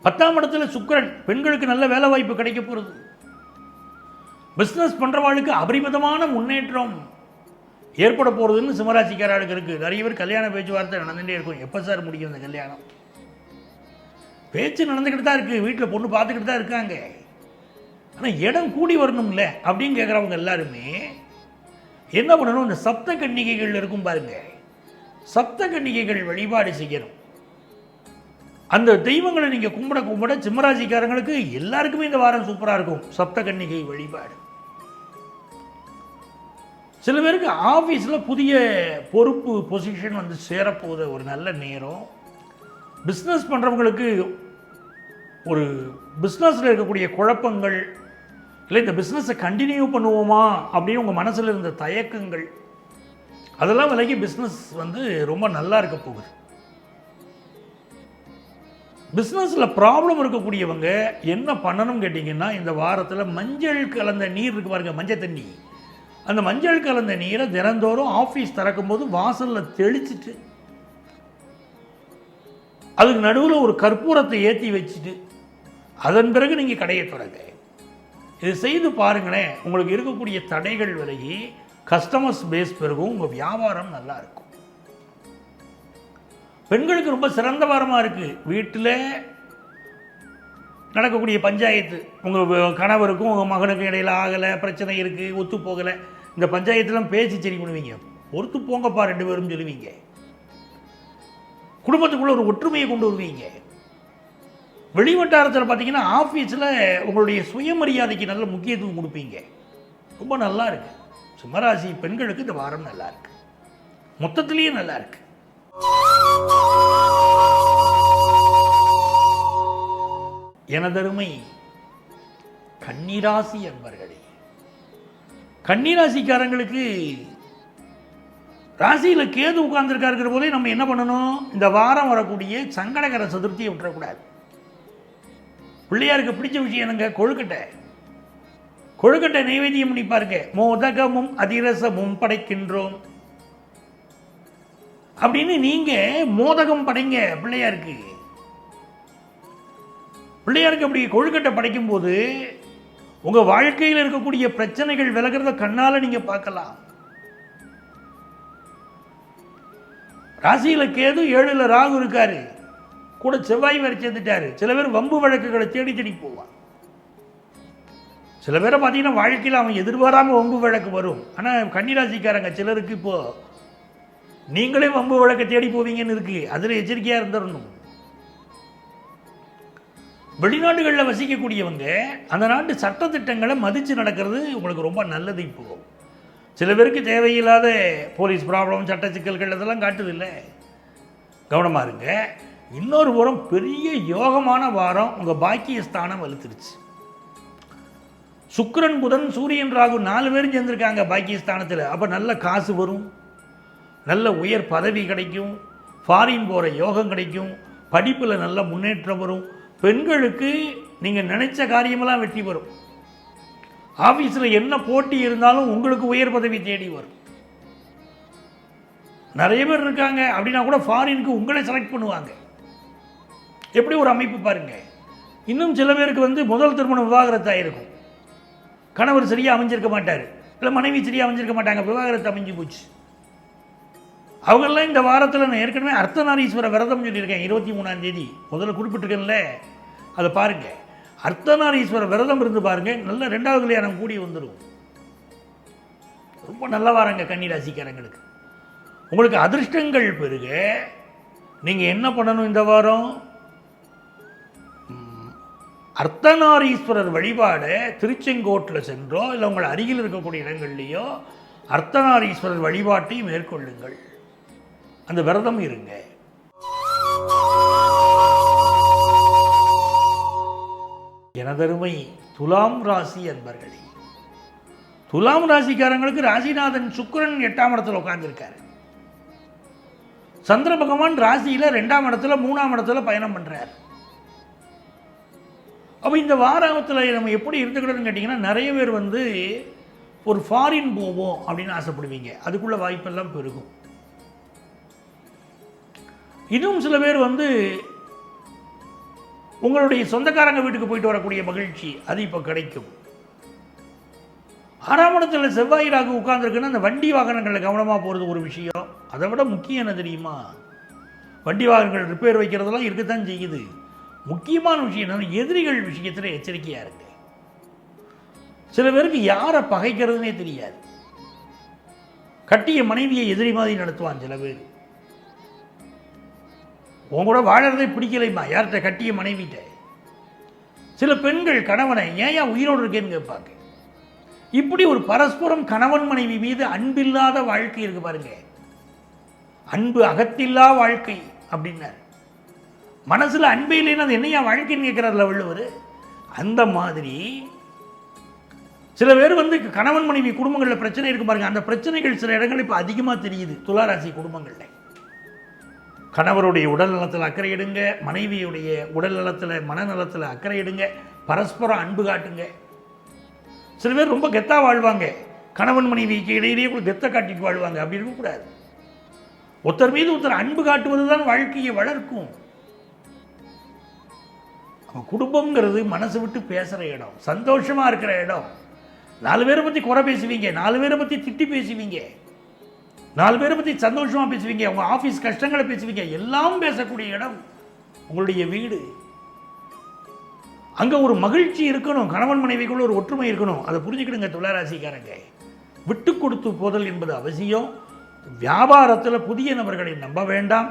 10ஆம் இடத்துல சுக்கிரன், பெண்களுக்கு நல்ல வேலை வாய்ப்பு கிடைக்க போகிறது. பிஸ்னஸ் பண்ணுறவாளுக்கு அபரிமிதமான முன்னேற்றம் ஏற்பட போகிறதுன்னு சிம்மராசிக்காரர்களுக்கு இருக்குது. நிறைய பேர் கல்யாண பேச்சுவார்த்தை நடந்துகிட்டே இருக்கும். எப்போ சார் முடியும் இந்த கல்யாணம்? பேச்சு நடந்துக்கிட்டு தான் இருக்குது, வீட்டில் பொண்ணு பார்த்துக்கிட்டு தான் இருக்காங்க. ஆனால் இடம் கூடி வரணும்ல அப்படின்னு கேட்குறவங்க எல்லாருமே என்ன பண்ணணும்? இந்த சப்த கன்னிகைகள் இருக்கும் பாருங்க, சப்த கன்னிகைகள் வழிபாடு செய்யணும். அந்த தெய்வங்களை நீங்கள் கும்பிட கும்பிட சிம்மராசிக்காரங்களுக்கு எல்லாருக்குமே இந்த வாரம் சூப்பராக இருக்கும். சப்த கன்னிகை வழிபாடு. சில பேருக்கு ஆஃபீஸில் புதிய பொறுப்பு பொசிஷன் வந்து சேரப்போகுது, ஒரு நல்ல நேரம். பிஸ்னஸ் பண்ணுறவங்களுக்கு ஒரு பிஸ்னஸில் இருக்கக்கூடிய குழப்பங்கள், இல்லை இந்த பிஸ்னஸை கண்டினியூ பண்ணுவோமா அப்படின்னு உங்கள் மனசில் இருந்த தயக்கங்கள், அதெல்லாம் விலகி பிஸ்னஸ் வந்து ரொம்ப நல்லா இருக்க போகுது. பிஸ்னஸில் ப்ராப்ளம் இருக்கக்கூடியவங்க என்ன பண்ணணும்னு கேட்டிங்கன்னா, இந்த வாரத்தில் மஞ்சள் கலந்த நீர் இருக்கு பாருங்க, மஞ்சள் தண்ணி. அந்த மஞ்சள் கலந்த நீரை தினந்தோறும் ஆஃபீஸ் திறக்கும்போது வாசலில் தெளிச்சிட்டு அதுக்கு நடுவில் ஒரு கற்பூரத்தை ஏற்றி வச்சுட்டு அதன் பிறகு நீங்கள் கடையை தொடங்க. இது செய்து பாருங்களேன், உங்களுக்கு இருக்கக்கூடிய தடைகள் விலகி கஸ்டமர்ஸ் பேஸ் பெருகும், உங்கள் வியாபாரம் நல்லா இருக்கும். பெண்களுக்கு ரொம்ப சிறந்த வாரமாக இருக்குது. வீட்டில் நடக்கக்கூடிய பஞ்சாயத்து, உங்கள் கணவருக்கும் உங்கள் மகனுக்கும் இடையில் ஆகலை, பிரச்சனை இருக்குது, ஒத்து போகலை, இந்த பஞ்சாயத்துலாம் பேசி சரி பண்ணுவீங்க. பொறுத்து போங்கப்பா ரெண்டு பேரும் சொல்லுவீங்க. குடும்பத்துக்குள்ள ஒரு ஒற்றுமையை கொண்டு வருவீங்க. வெளிவட்டாரத்தில் பார்த்தீங்கன்னா ஆஃபீஸில் உங்களுடைய சுயமரியாதைக்கு நல்ல முக்கியத்துவம் கொடுப்பீங்க. ரொம்ப நல்லா இருக்கு. சிம்மராசி பெண்களுக்கு இந்த வாரம் நல்லா இருக்கு, மொத்தத்திலேயே நல்லா இருக்கு. எனதருமை கன்னிராசி அன்பர்களே, கன்னிராசிக்காரங்களுக்கு ராசியில் கேது உட்கார்ந்துருக்காருக்கிற போதே நம்ம என்ன பண்ணணும்? இந்த வாரம் வரக்கூடிய சங்கடகர சதுர்த்தியை விட்டுறக்கூடாது. பிள்ளையாருக்கு பிடிச்ச விஷயம் என்னங்க? கொழுக்கட்டை. கொழுக்கட்டை நைவேத்தியம் பண்ணி பாருங்க. மோதகமும் அதிரசமும் படைக்கின்றோம் அப்படின்னு நீங்க மோதகம் படைங்க பிள்ளையாருக்கு. பிள்ளையாருக்கு அப்படி கொழுக்கட்டை படைக்கும் போது உங்க வாழ்க்கையில் இருக்கக்கூடிய பிரச்சனைகள் விலகிறத கண்ணால நீங்க பார்க்கலாம். ராசியில் கேது, 7ல் ராகு இருக்காரு, கூட செவ்வாய் வரை சேர்ந்துட்டாரு. சில பேர் வம்பு வழக்குகளை தேடி தேடி போவான். சில பேரை பார்த்தீங்கன்னா வாழ்க்கையில் அவன் எதிர்பாராமல் வம்பு வழக்கு வரும். ஆனால் கன்னிராசிக்காரங்க சிலருக்கு இப்போ நீங்களே வம்பு வழக்கை தேடி போவீங்கன்னு இருக்கு. அதில் எச்சரிக்கையாக இருந்துடணும். வெளிநாடுகளில் வசிக்கக்கூடியவங்க அந்த நாட்டு சட்டத்திட்டங்களை மதித்து நடக்கிறது உங்களுக்கு ரொம்ப நல்லது. இப்போ சில பேருக்கு தேவையில்லாத போலீஸ் ப்ராப்ளம், சட்ட சிக்கல்கள் இதெல்லாம் காட்டுது இல்லை, கவனமாக இருங்க. இன்னொரு வாரம் பெரிய யோகமான வாரம், உங்கள் பாக்கியஸ்தானம் வலுத்துருச்சு. சுக்கிரன், புதன், சூரியன், ராகு 4 பேரும் சேர்ந்துருக்காங்க பாக்கியஸ்தானத்தில். அப்போ நல்ல காசு வரும், நல்ல உயர் பதவி கிடைக்கும், ஃபாரின் போகிற யோகம் கிடைக்கும், படிப்பில் நல்ல முன்னேற்றம் வரும். பெண்களுக்கு நீங்கள் நினைச்ச காரியமெல்லாம் வெற்றி வரும். ஆஃபீஸில் என்ன போட்டி இருந்தாலும் உங்களுக்கு உயர் பதவி தேடி வரும். நிறைய பேர் இருக்காங்க அப்படின்னா கூட ஃபாரினுக்கு உங்களை செலக்ட் பண்ணுவாங்க. எப்படி ஒரு அமைப்பு பாருங்க. இன்னும் சில பேருக்கு வந்து முதல் திருமணம் விவாகரத்தாக இருக்கும். கணவர் சரியாக அமைஞ்சிருக்க மாட்டார், இல்லை மனைவி சரியாக அமைஞ்சிருக்க மாட்டாங்க, விவாகரத்து அமைஞ்சு போச்சு. அவங்கெல்லாம் இந்த வாரத்தில் நான் ஏற்கனவே அர்த்தநாரீஸ்வர விரதம் சொல்லியிருக்கேன். 23ஆம் தேதி முதல்ல குறிப்பிட்டிருக்கேன்ல, அதை பாருங்கள். அர்த்தநாரீஸ்வர விரதம் இருந்து பாருங்க, நல்ல 2வது கல்யாணம் கூடி வந்துடும். ரொம்ப நல்ல வாரங்க கன்னிராசிக்காரங்களுக்கு. உங்களுக்கு அதிர்ஷ்டங்கள் பெருக நீங்கள் என்ன பண்ணணும்? இந்த வாரம் அர்த்தநாரீஸ்வரர் வழிபாடை திருச்செங்கோட்டில் சென்றோ இல்லை உங்கள் அருகில் இருக்கக்கூடிய இடங்கள்லையோ அர்த்தநாரீஸ்வரர் வழிபாட்டை மேற்கொள்ளுங்கள். அந்த விரதம் இருங்க. எனதருமை துலாம் ராசி அன்பர்களே, துலாம் ராசிக்காரங்களுக்கு ராசிநாதன் சுக்கிரன் 8ஆம் இடத்துல உட்கார்ந்துருக்காரு. சந்திர பகவான் ராசியில் 2ஆம் இடத்துல 3ஆம் இடத்துல பயணம் பண்ணுறார். அப்போ இந்த வாரத்தில் நம்ம எப்படி இருந்துக்கிட்டோன்னு கேட்டிங்கன்னா, நிறைய பேர் வந்து ஒரு ஃபாரின் போவோம் அப்படின்னு ஆசைப்படுவீங்க. அதுக்குள்ள வாய்ப்பெல்லாம் பெருகும். இன்னும் சில பேர் வந்து உங்களுடைய சொந்தக்காரங்க வீட்டுக்கு போயிட்டு வரக்கூடிய மகிழ்ச்சி அது இப்போ கிடைக்கும். 6ஆம் இடத்துல செவ்வாய் ராகு உட்கார்ந்துருக்குன்னா அந்த வண்டி வாகனங்களில் கவனமாக போகிறது ஒரு விஷயம். அதை விட முக்கியம் என்ன தெரியுமா? வண்டி வாகனங்கள் ரிப்பேர் வைக்கிறதெல்லாம் இருக்கத்தான் செய்யுது. முக்கியமான விஷயம் என்னன்னா எதிரிகள் விஷயத்தில் எச்சரிக்கையாக இருக்கு. சில பேருக்கு யாரை பகைக்கிறதுனே தெரியாது. கட்டிய மனைவியை எதிரி மாதிரி நடத்துவான் சில பேர். உன் கூட வாழறதே பிடிக்கலைமா யார்கிட்ட? கட்டிய மனைவிட்ட. சில பெண்கள் கணவனை ஏன் உயிரோடு இருக்கேன்னு கேட்பாங்க. இப்படி ஒரு பரஸ்பரம் கணவன் மனைவி மீது அன்பில்லாத வாழ்க்கை இருக்கு பாருங்க. அன்பு அகத்தில்லா வாழ்க்கை அப்படின்னார். மனசுல அன்பே இல்லைன்னா அது என்னையா வாழ்க்கைன்னு கேட்கிறார்ல வள்ளுவர். அந்த மாதிரி சில பேர் வந்து கணவன் மனைவி குடும்பங்களில் பிரச்சனை இருக்கு பாருங்க. அந்த பிரச்சனைகள் சில இடங்கள் இப்போ அதிகமாக தெரியுது துளாராசி குடும்பங்களில். கணவருடைய உடல் நலத்தில் அக்கறை எடுங்க, மனைவியுடைய உடல் நலத்தில் மனநலத்தில் அக்கறை எடுங்க, பரஸ்பரம் அன்பு காட்டுங்க. சில பேர் ரொம்ப கெத்தா வாழ்வாங்க, கணவன் மனைவிக்கு இடையிலேயே கூட கெத்தை காட்டிட்டு வாழ்வாங்க. அப்படி இருக்கக்கூடாது. ஒருத்தர் மீது ஒருத்தர் அன்பு காட்டுவது தான் வாழ்க்கையை வளர்க்கும். குடும்பம்ங்கிறது மனசு விட்டு பேசுகிற இடம், சந்தோஷமாக இருக்கிற இடம். 4 பேரை பற்றி குறை பேசுவீங்க, 4 பேரை பற்றி திட்டி பேசுவீங்க, 4 பேரை பற்றி சந்தோஷமாக பேசுவீங்க, உங்கள் ஆஃபீஸ் கஷ்டங்களை பேசுவீங்க. எல்லாம் பேசக்கூடிய இடம் உங்களுடைய வீடு. அங்கே ஒரு மகிழ்ச்சி இருக்கணும், கணவன் மனைவிக்குள்ள ஒரு ஒற்றுமை இருக்கணும். அதை புரிஞ்சுக்கிடுங்க துளாராசிக்காரங்க. விட்டு கொடுத்து போதல் என்பது அவசியம். வியாபாரத்தில் புதிய நபர்களை நம்ப வேண்டாம்.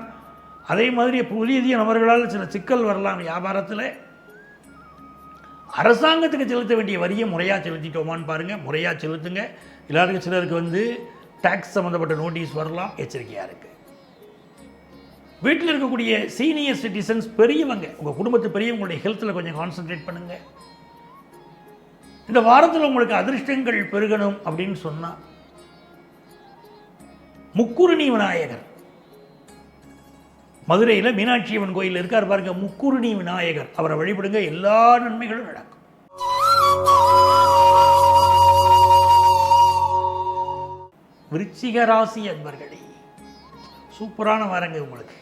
அதே மாதிரி புதிய நபர்களால் சில சிக்கல் வரலாம் வியாபாரத்தில். அரசாங்கத்துக்கு செலுத்த வேண்டிய வரியை முறையாக செலுத்திட்டோமான்னு பாருங்கள். முறையாக செலுத்துங்க. எல்லாருக்கும் சிலருக்கு வந்து டாக்ஸ் சம்மந்தப்பட்ட நோட்டீஸ் வரலாம், எச்சரிக்கையாக இருக்குது. வீட்டில் இருக்கக்கூடிய சீனியர் சிட்டிசன்ஸ், பெரியவங்க, உங்கள் குடும்பத்து பெரியவங்களுடைய ஹெல்த்தில் கொஞ்சம் கான்சன்ட்ரேட் பண்ணுங்கள். இந்த வாரத்தில் உங்களுக்கு அதிர்ஷ்டங்கள் பெருகணும் அப்படின்னு சொன்னால் முக்குருணி விநாயகர், மதுரையில் மீனாட்சி அம்மன் கோயில் இருக்கார் பாருங்க, முக்குருணி விநாயகர், அவரை வழிபடுங்க. எல்லா நன்மைகளும் நடக்கும். விருச்சிக ராசி அன்பர்களே, சூப்பரான வாரங்க உங்களுக்கு.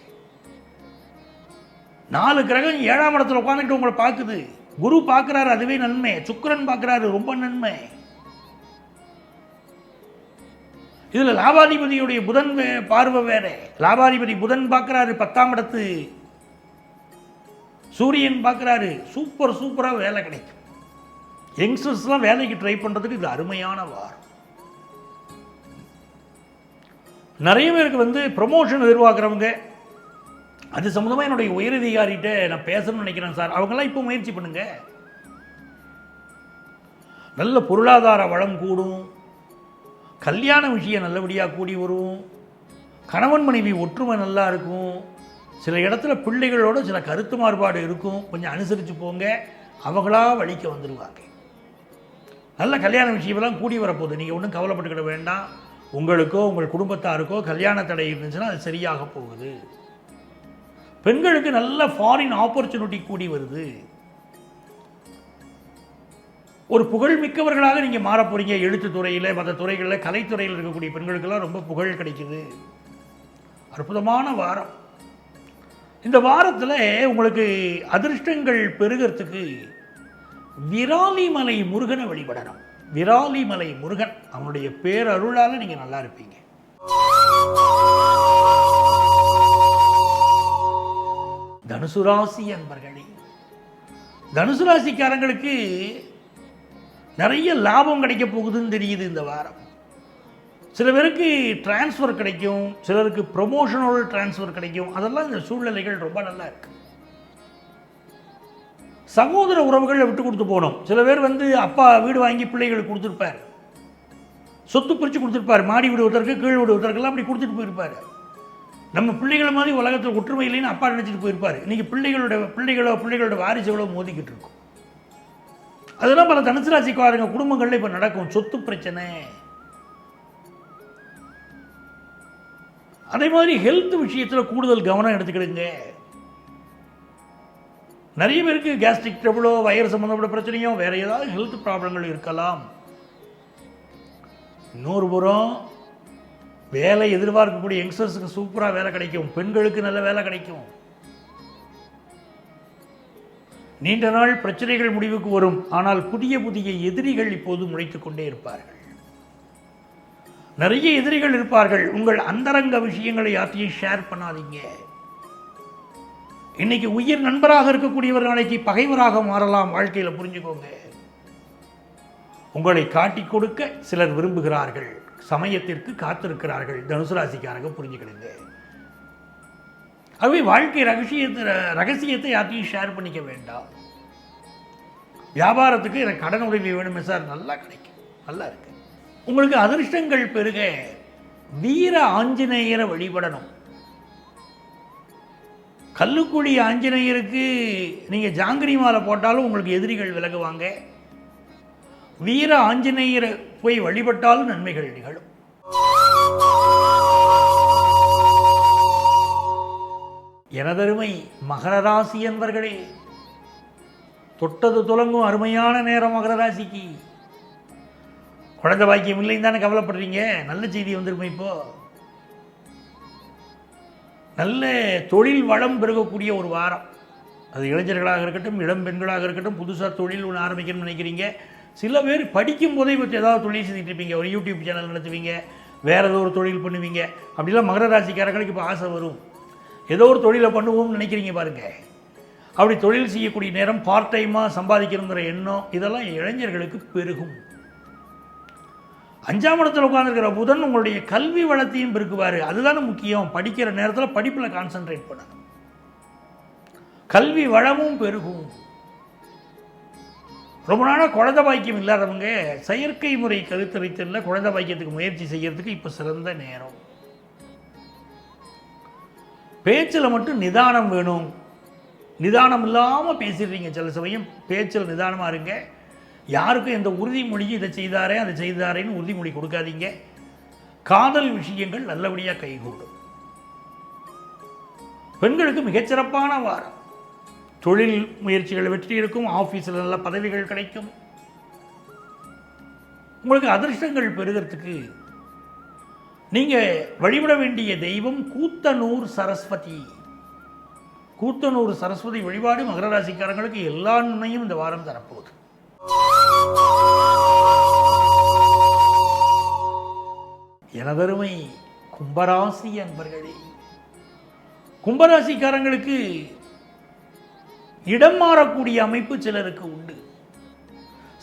4 கிரகம் 7ஆம் இடத்துல உட்காந்துக்கிட்டு உங்களை பார்க்குது. குரு பார்க்குறாரு, அதுவே நன்மை. சுக்கிரன் பார்க்குறாரு, ரொம்ப நன்மை. இதில் லாபாதிபதியுடைய புதன் பார்வை வேற. லாபாதிபதி புதன் பார்க்குறாரு 10ஆம் இடத்து, சூரியன் பார்க்குறாரு. சூப்பராக வேலை கிடைக்கும். யங்ஸ்டர்ஸ்லாம் வேலைக்கு ட்ரை பண்ணுறதுக்கு இது அருமையான வாரம். நிறைய பேருக்கு வந்து ப்ரொமோஷன் எதிர்பார்க்குறவங்க, அது சம்மந்தமாக என்னுடைய உயரதிகாரிகிட்ட நான் பேசணும்னு நினைக்கிறேன் சார், அவங்கெல்லாம் இப்போ முயற்சி பண்ணுங்க. நல்ல பொருளாதார வளம் கூடும். கல்யாண விஷயம் நல்லபடியாக கூடி வரும். கணவன் மனைவி ஒற்றுமை நல்லா இருக்கும். சில இடத்துல பிள்ளைகளோட சில கருத்து மாறுபாடு இருக்கும், கொஞ்சம் அனுசரித்து போங்க. அவங்களா வழிக்க வந்துடுவாங்க. நல்ல கல்யாண விஷயமெல்லாம் கூடி வரப்போகுது. நீங்கள் ஒன்றும் கவலைப்பட்டுக்கிட வேண்டாம். உங்களுக்கோ உங்கள் குடும்பத்தாருக்கோ கல்யாண தடை இருந்துச்சுன்னா அது சரியாக போகுது. பெண்களுக்கு நல்ல ஃபாரின் ஆப்பர்ச்சுனிட்டி கூடி வருது. ஒரு புகழ்மிக்கவர்களாக நீங்கள் மாற போகிறீங்க. எழுத்துத்துறையில், மற்ற துறைகளில், கலைத்துறையில் இருக்கக்கூடிய பெண்களுக்கெல்லாம் ரொம்ப புகழ் கிடைக்குது. அற்புதமான வாரம். இந்த வாரத்தில் உங்களுக்கு அதிர்ஷ்டங்கள் பெருகிறதுக்கு விராலிமலை முருகனை வழிபடணும். விராலிமலை முருகன், அவனுடைய பேரருளால் நீங்கள் நல்லா இருப்பீங்க. தனுசு ராசி அன்பர்களே, தனுசு ராசிக்காரங்களுக்கு நிறைய லாபம் கிடைக்க போகுதுன்னு தெரியுது இந்த வாரம். சில பேருக்கு டிரான்ஸ்ஃபர் கிடைக்கும், சிலருக்கு ப்ரொமோஷனோட டிரான்ஸ்ஃபர் கிடைக்கும். அதெல்லாம் இந்த சூழ்நிலைகள் ரொம்ப நல்லா இருக்கு. சகோதர உறவுகளை விட்டு கொடுத்து போகணும். சில பேர் வந்து அப்பா வீடு வாங்கி பிள்ளைகளுக்கு கொடுத்துருப்பார், சொத்து பிரித்து கொடுத்துருப்பார். மாடி வீடு ஒருத்தருக்கு, கீழ் வீடு ஒருத்தருக்கெல்லாம் அப்படி கொடுத்துட்டு போயிருப்பார். நம்ம பிள்ளைகளை மாதிரி உலகத்தில் ஒற்றுமை இல்லைன்னு அப்பா நினச்சிட்டு போயிருப்பார். இன்றைக்கி பிள்ளைகளோட வாரிசுகளோ மோதிக்கிட்டு இருக்கும். அதெல்லாம் பல தனுசு ராசிக்காரங்க குடும்பங்களில் இப்போ நடக்கும். சொத்து பிரச்சனை, அதே மாதிரி ஹெல்த் விஷயத்தில் கூடுதல் கவனம் எடுத்துக்கிடுங்க. நிறைய பேருக்கு கேஸ்ட்ரிக் ட்ரபிளோ, வயிறு சம்மந்தப்பட்ட பிரச்சனையோ, வேறு ஏதாவது ஹெல்த் ப்ராப்ளங்கள் இருக்கலாம். இன்னொரு புறம் வேலை எதிர்பார்க்கக்கூடிய யங்ஸ்டர்ஸுக்கு சூப்பராக வேலை கிடைக்கும், பெண்களுக்கு நல்ல வேலை கிடைக்கும். நீண்ட நாள் பிரச்சனைகள் முடிவுக்கு வரும். ஆனால் புதிய புதிய எதிரிகள் இப்போது முளைத்துக் கொண்டே இருப்பார்கள். நிறைய எதிரிகள் இருப்பார்கள். உங்கள் அந்தரங்க விஷயங்களை யாத்தையும் ஷேர் பண்ணாதீங்க. இன்னைக்கு உயிர் நண்பராக இருக்கக்கூடியவர் நாளைக்கு பகைவராக மாறலாம். வாழ்க்கையில் புரிஞ்சுக்கோங்க. உங்களை காட்டி கொடுக்க சிலர் விரும்புகிறார்கள், சமயத்திற்கு காத்திருக்கிறார்கள். தனுசு ராசிக்காரங்க புரிஞ்சுக்கிடுங்க. ஆகவே வாழ்க்கை ரகசியத்தை யாத்தையும் ஷேர் பண்ணிக்க வேண்டாம். வியாபாரத்துக்கு எனக்கு கடன் உதவி வேணுமே சார், நல்லா கிடைக்கும், நல்லா இருக்கு. உங்களுக்கு அதிர்ஷ்டங்கள் பெருக வீர ஆஞ்சநேயரை வழிபடணும். கல்லுக்குடி ஆஞ்சநேயருக்கு நீங்கள் ஜாங்கிரி மாலை போட்டாலும் உங்களுக்கு எதிரிகள் விலகுவாங்க. வீர ஆஞ்சநேயரை போய் வழிபட்டாலும் நன்மைகள் நிகழும். எனதருமை மகர ராசி என்பர்களே, தொட்டது துலங்கும் அருமையான நேரம் மகர ராசிக்கு. குழந்தை பாக்கியம் இல்லைன்னு தானே கவலைப்படுறீங்க. நல்ல செய்தி வந்திருக்கும். இப்போ நல்ல தொழில் வளம் பெருகக்கூடிய ஒரு வாரம். அது இளைஞர்களாக இருக்கட்டும், இளம் பெண்களாக இருக்கட்டும், புதுசாக தொழில் ஒன்று ஆரம்பிக்கணும்னு நினைக்கிறீங்க. சில பேர் படிக்கும் போதே பற்றி ஏதாவது தொழில் செஞ்சுட்டு இருப்பீங்க. ஒரு யூடியூப் சேனல் நடத்துவீங்க, வேறு ஏதோ ஒரு தொழில் பண்ணுவீங்க. அப்படிலாம் மகர ராசிக்காரர்களுக்கு இப்போ ஆசை வரும். ஏதோ ஒரு தொழிலை பண்ணுவோம்னு நினைக்கிறீங்க பாருங்க. அப்படி தொழில் செய்யக்கூடிய நேரம், பார்ட் டைமாக சம்பாதிக்கணுங்கிற எண்ணம், இதெல்லாம் இளைஞர்களுக்கு பெருகும். 5ஆம் இடத்துல உட்கார்ந்துருக்கிற புதன் உங்களுடைய கல்வி வளத்தையும் பெருக்குவார். அதுதானே முக்கியம். படிக்கிற நேரத்தில் படிப்பில் கான்சென்ட்ரேட் பண்ணணும். கல்வி வளமும் பெருகும். ரொம்ப நாளாக குழந்தை பாக்கியம் இல்லாதவங்க செயற்கை முறை கருத்தரித்தலில் குழந்தை பாக்கியத்துக்கு முயற்சி செய்யறதுக்கு இப்போ சிறந்த நேரம். பேச்சில் மட்டும் நிதானம் வேணும். நிதானம் இல்லாமல் பேசிடுறீங்க. சில சமயம் பேச்சில் நிதானமாக இருங்க. யாருக்கும் எந்த உறுதிமொழியும் இதை செய்தாரே அதை செய்தாரேன்னு உறுதிமொழி கொடுக்காதீங்க. காதல் விஷயங்கள் நல்லபடியாக கைகூடும். பெண்களுக்கு மிகச்சிறப்பான வாரம். தொழில் முயற்சிகள் வெற்றி இருக்கும். ஆஃபீஸில் நல்ல பதவிகள் கிடைக்கும். உங்களுக்கு அதிர்ஷ்டங்கள் பெறுகிறதுக்கு நீங்கள் வழிபட வேண்டிய தெய்வம் கூத்தனூர் சரஸ்வதி. கூத்தனூர் சரஸ்வதி வழிபாடு மகர ராசிக்காரங்களுக்கு எல்லா நன்மையும் இந்த வாரம் தரப்போகுது. எனதருமை கும்பராசி அன்பர்களே, கும்பராசிக்காரங்களுக்கு இடம் மாறக்கூடிய அமைப்பு சிலருக்கு உண்டு.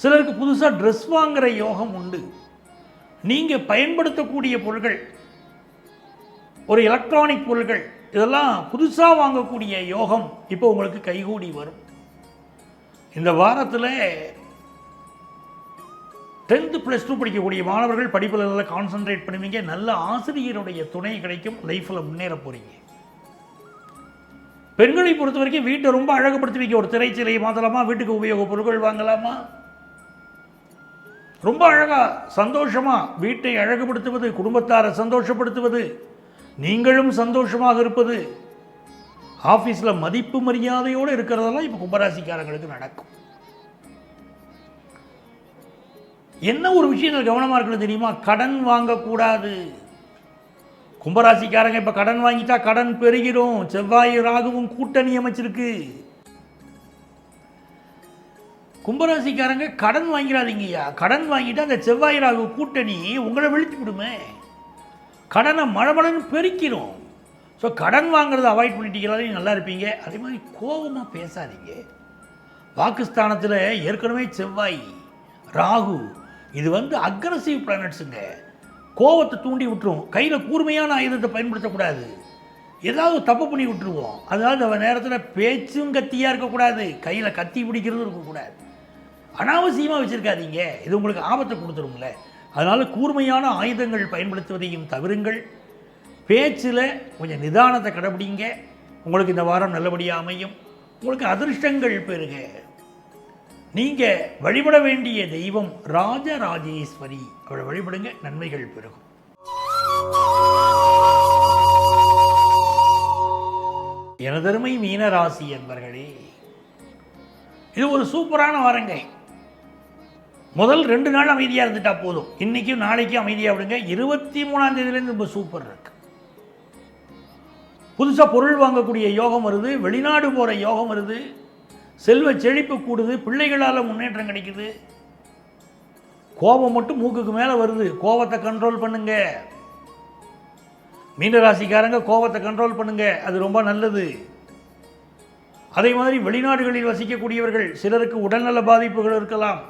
சிலருக்கு புதுசாக ட்ரெஸ் வாங்குகிற யோகம் உண்டு. நீங்கள் பயன்படுத்தக்கூடிய பொருட்கள், ஒரு எலக்ட்ரானிக் பொருட்கள், இதெல்லாம் புதுசாக வாங்கக்கூடிய யோகம் இப்போ உங்களுக்கு கைகூடி வரும். இந்த வாரத்தில் 10th +2 படிக்கக்கூடிய மாணவர்கள் படிப்பில் நல்லா கான்சன்ட்ரேட் பண்ணுவீங்க. நல்ல ஆசிரியருடைய துணை கிடைக்கும். லைஃப்பில் முன்னேற போகிறீங்க. பெண்களை பொறுத்த வரைக்கும் வீட்டை ரொம்ப அழகுபடுத்துவீங்க. ஒரு திரைச்சிலையை மாற்றலாமா, வீட்டுக்கு உபயோக பொருட்கள் வாங்கலாமா, ரொம்ப அழகாக சந்தோஷமாக வீட்டை அழகுபடுத்துவது, குடும்பத்தாரை சந்தோஷப்படுத்துவது, நீங்களும் சந்தோஷமாக இருப்பது, ஆஃபீஸில் மதிப்பு மரியாதையோடு இருக்கிறதெல்லாம் இப்போ கும்பராசிக்காரங்களுக்கு நடக்கும். என்ன ஒரு விஷயத்தில் கவனமாக இருக்கணும் தெரியுமா? கடன் வாங்கக்கூடாது. கும்பராசிக்காரங்க இப்போ கடன் வாங்கிட்டா கடன் பெருகிடும். செவ்வாய் ராகுவும் கூட்டணி அமைச்சிருக்கு. கும்பராசிக்காரங்க கடன் வாங்கிறாதீங்கய்யா. கடன் வாங்கிட்டா அந்த செவ்வாய் ராகு கூட்டணி உங்களை விழித்து விடுமே. கடனை மழமழன்னு பெருக்கிடும். ஸோ கடன் வாங்குறதை அவாய்ட் பண்ணிட்டீங்களாலே நல்லா இருப்பீங்க. அதே மாதிரி கோபமாக பேசாதீங்க. பாகிஸ்தானத்தில் ஏற்கனவே செவ்வாய் ராகு இது அக்ரஸிவ் பிளானட்ஸுங்க. கோபத்தை தூண்டி விட்டுரும். கையில் கூர்மையான ஆயுதத்தை பயன்படுத்தக்கூடாது. ஏதாவது தப்பு பண்ணி விட்டுருவோம். அதனால் அந்த நேரத்தில் பேச்சும் கத்தியாக இருக்கக்கூடாது, கையில் கத்தி பிடிக்கிறதும் இருக்கக்கூடாது. அனாவசியமாக வச்சுருக்காதீங்க. இது உங்களுக்கு ஆபத்தை கொடுத்துருங்களே. அதனால் கூர்மையான ஆயுதங்கள் பயன்படுத்துவதையும் தவிருங்கள். பேச்சில் கொஞ்சம் நிதானத்தை கடைபிடிங்க. உங்களுக்கு இந்த வாரம் நல்லபடியாக அமையும். உங்களுக்கு அதிர்ஷ்டங்கள் பெருக. நீங்கள் வழிபட வேண்டிய தெய்வம் ராஜராஜேஸ்வரி. அவளை வழிபடுங்க, நன்மைகள் பெருகும். எனதருமை மீனராசி என்பர்களே, இது ஒரு சூப்பரான வாரங்க. முதல் 2 நாள் அமைதியாக இருந்துட்டா போதும். இன்றைக்கும் நாளைக்கும் அமைதியாக விடுங்க. 23ஆம் தேதியிலேருந்து ரொம்ப சூப்பர் இருக்கு. புதுசாக பொருள் வாங்கக்கூடிய யோகம் வருது, வெளிநாடு போகிற யோகம் வருது, செல்வ செழிப்பு கூடுது, பிள்ளைகளால் முன்னேற்றம் கிடைக்குது. கோபம் மட்டும் மூக்குக்கு மேலே வருது, கோபத்தை கண்ட்ரோல் பண்ணுங்க. மீனராசிக்காரங்க கோபத்தை கண்ட்ரோல் பண்ணுங்க, அது ரொம்ப நல்லது. அதே மாதிரி வெளிநாடுகளில் வசிக்கக்கூடியவர்கள் சிலருக்கு உடல்நல பாதிப்புகள் இருக்கலாம்.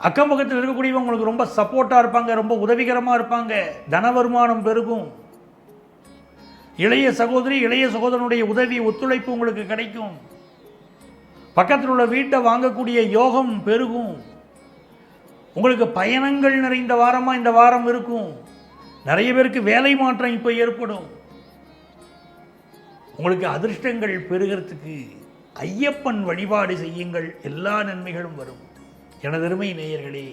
அக்கம் பக்கத்தில் இருக்கக்கூடியவங்க உங்களுக்கு ரொம்ப சப்போர்ட்டாக இருப்பாங்க, ரொம்ப உதவிகரமாக இருப்பாங்க. தன வருமானம் பெருகும். இளைய சகோதரி இளைய சகோதரனுடைய உதவி ஒத்துழைப்பு உங்களுக்கு கிடைக்கும். பக்கத்தில் உள்ள வீட்டை வாங்கக்கூடிய யோகம் பெருகும். உங்களுக்கு பயணங்கள் நிறைந்த வாரமாக இந்த வாரம் இருக்கும். நிறைய பேருக்கு வேலை மாற்றம் இப்போ ஏற்படும். உங்களுக்கு அதிர்ஷ்டங்கள் பெருகிறதுக்கு ஐயப்பன் வழிபாடு செய்யுங்கள், எல்லா நன்மைகளும் வரும். எனதருமை நேயர்களே,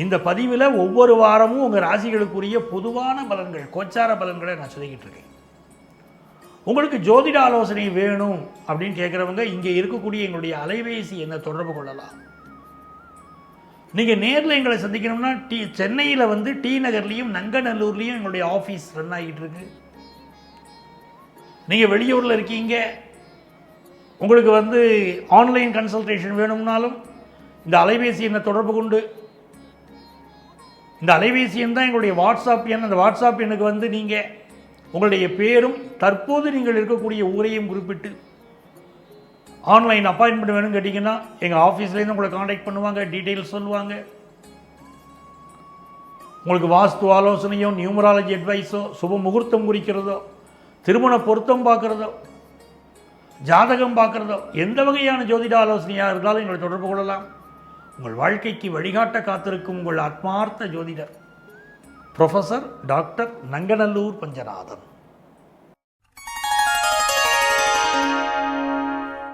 இந்த பதிவில் ஒவ்வொரு வாரமும் உங்கள் ராசிகளுக்குரிய பொதுவான பலன்கள், கோச்சார பலன்களை நான் சொல்லிக்கிட்டு இருக்கேன். உங்களுக்கு ஜோதிட ஆலோசனை வேணும் அப்படின்னு கேட்குறவங்க இங்கே இருக்கக்கூடிய எங்களுடைய அலைபேசி என்ன தொடர்பு கொள்ளலாம். நீங்கள் நேரில் எங்களை சந்திக்கணும்னா சென்னையில் வந்து டி நகர்லேயும் நங்கநல்லூர்லேயும் எங்களுடைய ஆஃபீஸ் ரன் ஆகிட்டு இருக்கு. நீங்கள் வெளியூரில் இருக்கீங்க, உங்களுக்கு வந்து ஆன்லைன் கன்சல்டேஷன் வேணும்னாலும் இந்த அலைபேசி எண்ணை தொடர்பு கொண்டு, இந்த அலைபேசி எண் தான் எங்களுடைய வாட்ஸ்அப் எண். அந்த வாட்ஸ்அப் எண்ணுக்கு வந்து நீங்கள் உங்களுடைய பேரும் தற்போது நீங்கள் இருக்கக்கூடிய ஊரையும் குறிப்பிட்டு ஆன்லைன் அப்பாயின்மெண்ட் வேணும்னு கேட்டிங்கன்னா எங்கள் ஆஃபீஸ்லேருந்து உங்களை காண்டாக்ட் பண்ணுவாங்க, டீட்டெயில்ஸ் சொல்லுவாங்க. உங்களுக்கு வாஸ்து ஆலோசனையோ, நியூமராலஜி அட்வைஸோ, சுப முகூர்த்தம் குறிக்கிறதோ, திருமண பொருத்தம் பார்க்குறதோ, ஜாதகம் பார்க்குறதோ, எந்த வகையான ஜோதிட ஆலோசனையாக இருந்தாலும் எங்களை தொடர்பு கொள்ளலாம். உங்கள் வாழ்க்கைக்கு வழிகாட்ட காத்திருக்கும் உங்கள் ஆத்மார்த்த ஜோதிடர் ப்ரொஃபஸர் டாக்டர் நங்கநல்லூர் பஞ்சநாதன்.